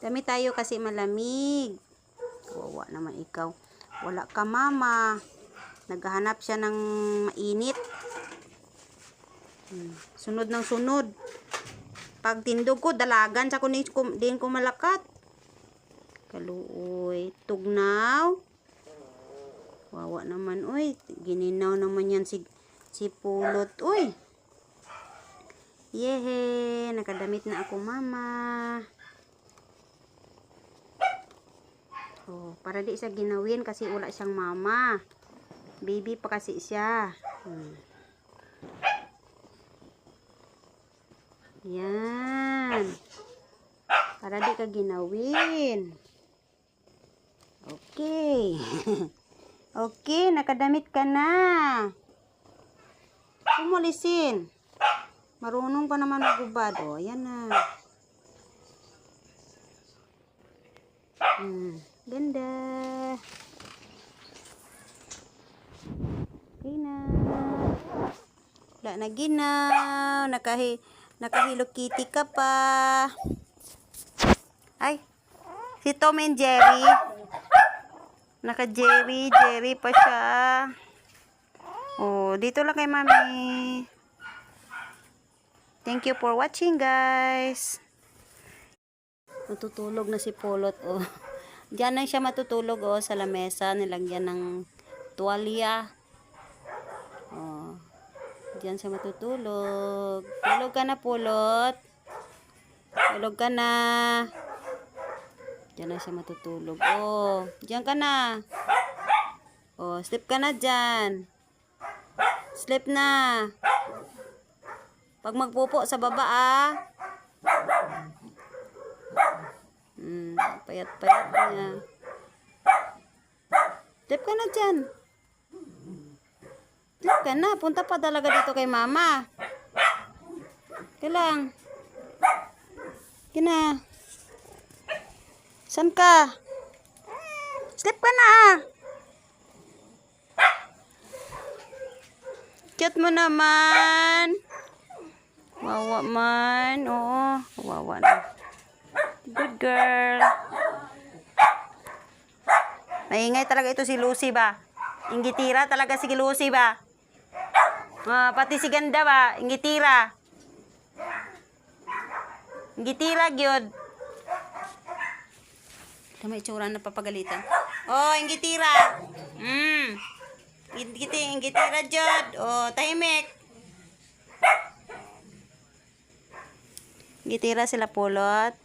Dami tayo kasi malamig. Kawawa naman ikaw. Wala ka mama. Naghahanap siya ng mainit. Sunod ng sunod. Pag tindog ko, dalagan sa din ko malakat. Kaluoy. Tugnaw. Wawa naman, uy. Gininaw naman yan si Pulot, uy. Yehe. Nakadamit na ako, mama. Oh, para di siya ginawin kasi wala siyang mama. Baby pa kasi siya. Yan. Para di ka ginawin. Okay. Okay, nakadamit ka na. Umulisin. Marunong pa naman magubad. O, yan na. Ganda. Okay na. Wala na ginaw. Nakahilo Kitty ka pa. Ay, si Tom and Jerry. Jerry pa siya. Oh, dito lang kay mami. Thank you for watching, guys. Matutulog na si Pulot, oh. Diyan lang siya matutulog, oh, sa lamesa. Nilagyan ng tuwalya. Oh. Diyan siya matutulog. Tulog ka na, Pulot. Tulog ka na. Diyan na siya matutulog. Oh, diyan ka na. Oh, sleep ka na dyan. Sleep na. Pag magpupo sa baba, ah. Payat-payat niya. Sleep ka na dyan. Sleep ka na. Punta pa talaga dito kay mama. Kailang. Kina. San ka? Sleep ka na, ah. Cute mo naman. Wawa man. Oo, wawa na. Good girl. Maingay talaga ito si Lucy ba? Inggitira talaga si Lucy ba? Pati si Ganda ba? Inggitira. Inggitira, gyud. May itsura na papagalitan. Oh, inggitira. Inggitira, Jod. Oh, tahimik. Inggitira sila Pulot.